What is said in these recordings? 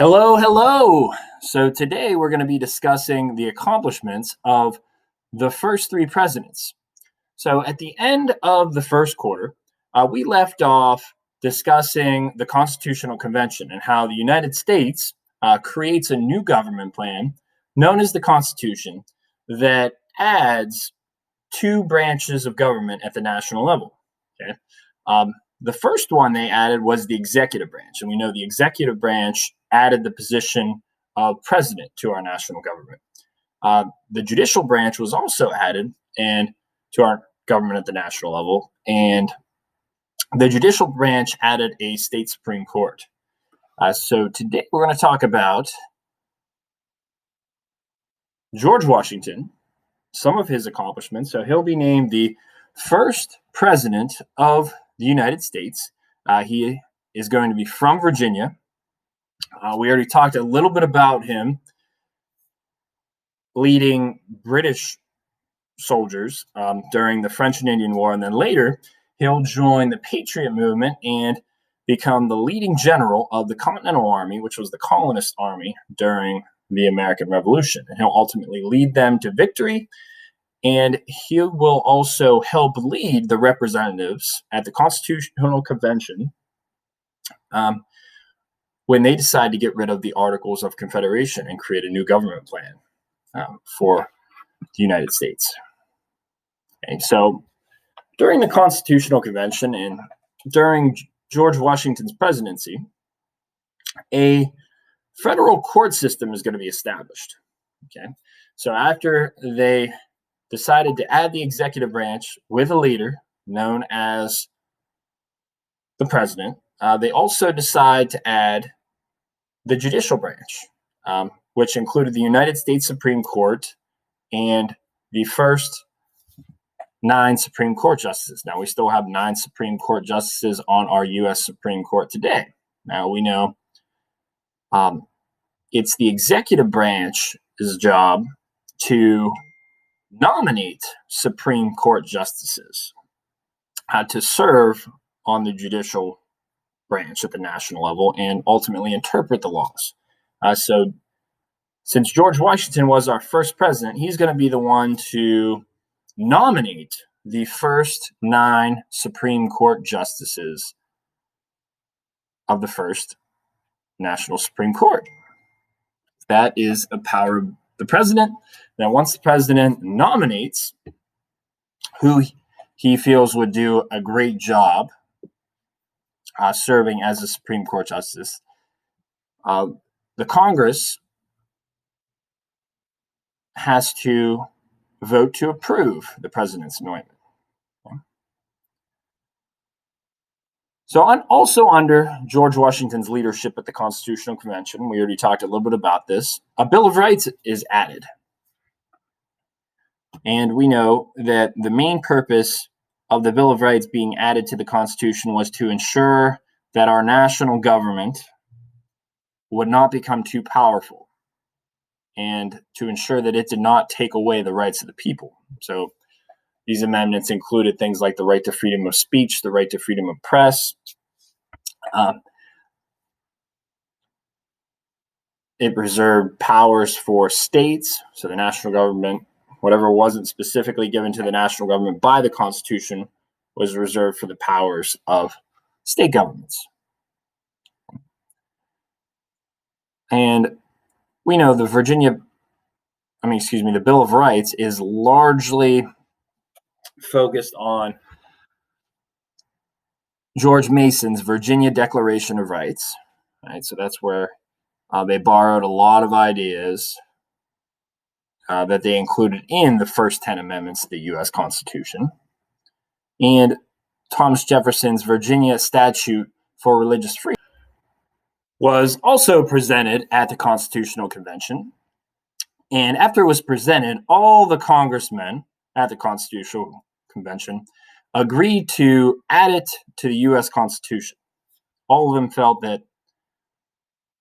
Hello, hello. So today we're going to be discussing the accomplishments of the first three presidents. So at the end of the first quarter, we left off discussing the Constitutional Convention and how the United States creates a new government plan known as the Constitution that adds two branches of government at the national level. Okay. The first one they added was the executive branch. And we know the executive branch added the position of president to our national government. The judicial branch was also added and to our government at the national level. And the judicial branch added a state Supreme Court. So today we're going to talk about George Washington, some of his accomplishments. So he'll be named the first president of the United States. He is going to be from Virginia. We already talked a little bit about him leading British soldiers during the French and Indian War, and then later he'll join the Patriot movement and become the leading general of the Continental Army, which was the colonist army during the American Revolution. And he'll ultimately lead them to victory. And he will also help lead the representatives at the Constitutional Convention when they decide to get rid of the Articles of Confederation and create a new government plan for the United States. Okay, so during the Constitutional Convention and during George Washington's presidency, a federal court system is going to be established. Okay, so after they decided to add the executive branch with a leader known as the president, they also decide to add the judicial branch, which included the United States Supreme Court and the first 9 Supreme Court justices. Now, we still have 9 Supreme Court justices on our U.S. Supreme Court today. Now, we know it's the executive branch's job to nominate Supreme Court justices to serve on the judicial branch at the national level and ultimately interpret the laws. So since George Washington was our first president, he's going to be the one to nominate the first 9 Supreme Court justices of the first National Supreme Court. That is a power of the president. Now, once the president nominates who he feels would do a great job serving as a Supreme Court justice, the Congress has to vote to approve the president's anointment. Okay. So also under George Washington's leadership at the Constitutional Convention, we already talked a little bit about this, a Bill of Rights is added. And we know that the main purpose of the Bill of Rights being added to the Constitution was to ensure that our national government would not become too powerful and to ensure that it did not take away the rights of the people. So these amendments included things like the right to freedom of speech, the right to freedom of press. It reserved powers for states, so the national government, whatever wasn't specifically given to the national government by the Constitution, was reserved for the powers of state governments. And we know the Bill of Rights is largely focused on George Mason's Virginia Declaration of Rights. Right, so that's where they borrowed a lot of ideas that they included in the first 10 amendments to the U.S. Constitution. And Thomas Jefferson's Virginia Statute for Religious Freedom was also presented at the Constitutional Convention. And after it was presented, all the congressmen at the Constitutional Convention agreed to add it to the U.S. Constitution. All of them felt that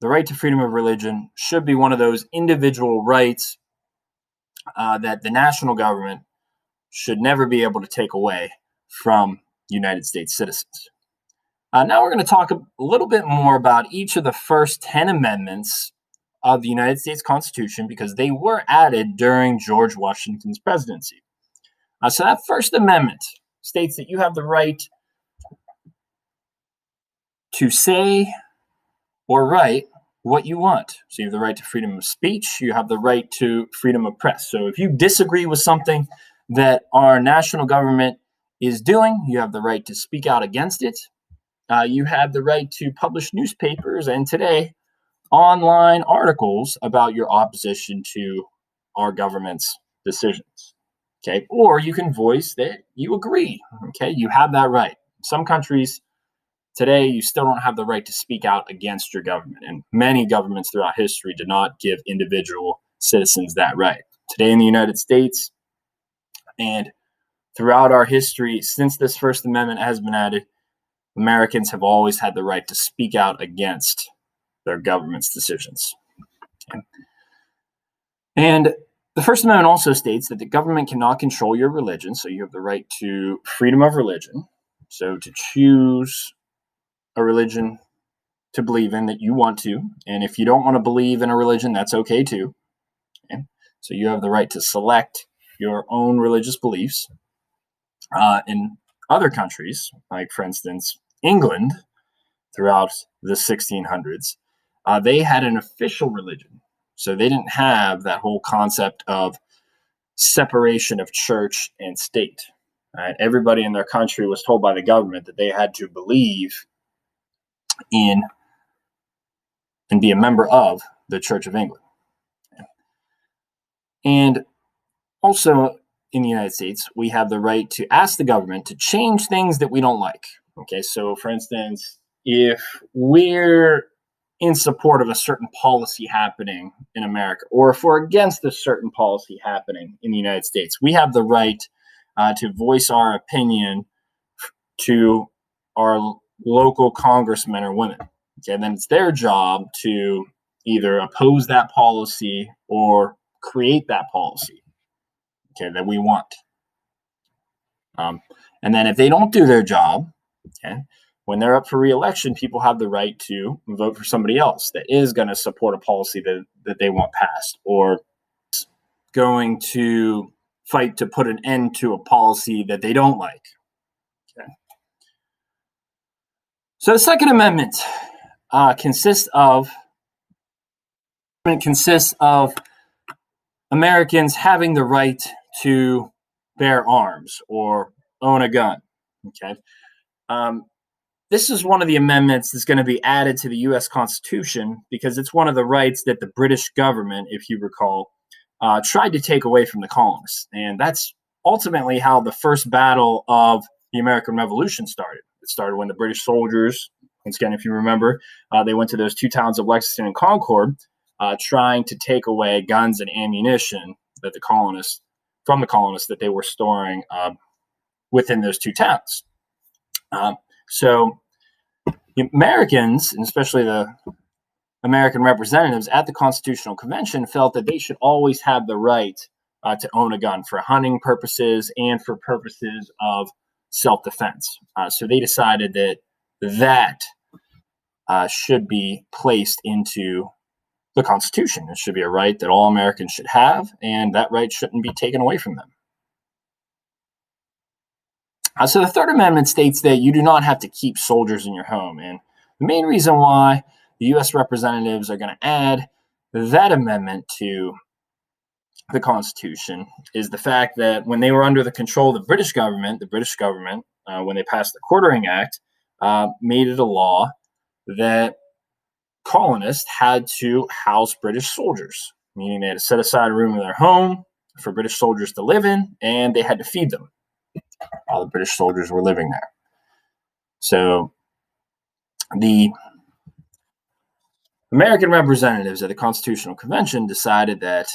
the right to freedom of religion should be one of those individual rights that the national government should never be able to take away from United States citizens. Now we're going to talk a little bit more about each of the first 10 amendments of the United States Constitution because they were added during George Washington's presidency. So that First Amendment states that you have the right to say or write what you want. So you have the right to freedom of speech. You have the right to freedom of press. So if you disagree with something that our national government is doing, you have the right to speak out against it. You have the right to publish newspapers and today online articles about your opposition to our government's decisions. Okay, or you can voice that you agree. Okay, you have that right. Some countries today, you still don't have the right to speak out against your government, and many governments throughout history did not give individual citizens that right. Today in the United States and throughout our history, since this First Amendment has been added, Americans have always had the right to speak out against their government's decisions. Okay. And the First Amendment also states that the government cannot control your religion, so you have the right to freedom of religion. So to choose a religion to believe in that you want to, and if you don't want to believe in a religion, that's okay too. Okay? So you have the right to select your own religious beliefs. In other countries, like for instance, England, throughout the 1600s, they had an official religion. So they didn't have that whole concept of separation of church and state. Right? Everybody in their country was told by the government that they had to believe in and be a member of the Church of England. And also in the United States, we have the right to ask the government to change things that we don't like. Okay, so for instance, if we're in support of a certain policy happening in America, or if we're against a certain policy happening in the United States, we have the right to voice our opinion to our local congressmen or women. Okay, and then it's their job to either oppose that policy or create that policy, okay, that we want. And then if they don't do their job, okay, when they're up for re-election, people have the right to vote for somebody else that is going to support a policy that they want passed, or going to fight to put an end to a policy that they don't like. Okay. So the Second Amendment consists of Americans having the right to bear arms or own a gun. Okay. This is one of the amendments that's going to be added to the U.S. Constitution because it's one of the rights that the British government, if you recall, tried to take away from the colonists. And that's ultimately how the first battle of the American Revolution started. It started when the British soldiers, once again, if you remember, they went to those two towns of Lexington and Concord, trying to take away guns and ammunition that from the colonists that they were storing within those two towns. So the Americans, and especially the American representatives at the Constitutional Convention, felt that they should always have the right to own a gun for hunting purposes and for purposes of self-defense. So they decided that should be placed into the Constitution. It should be a right that all Americans should have, and that right shouldn't be taken away from them. So the Third Amendment states that you do not have to keep soldiers in your home. And the main reason why the U.S. representatives are going to add that amendment to the Constitution is the fact that when they were under the control of the British government, when they passed the Quartering Act, made it a law that colonists had to house British soldiers, meaning they had to set aside a room in their home for British soldiers to live in, and they had to feed them while the British soldiers were living there. So the American representatives at the Constitutional Convention decided that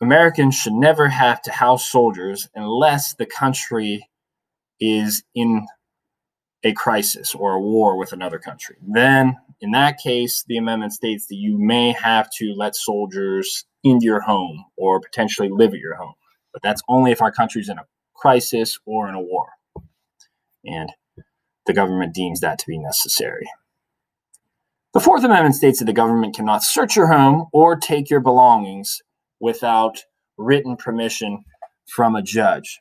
Americans should never have to house soldiers unless the country is in a crisis or a war with another country. Then, in that case, the amendment states that you may have to let soldiers into your home or potentially live at your home. But that's only if our country's in a crisis or in a war. And the government deems that to be necessary. The Fourth Amendment states that the government cannot search your home or take your belongings without written permission from a judge.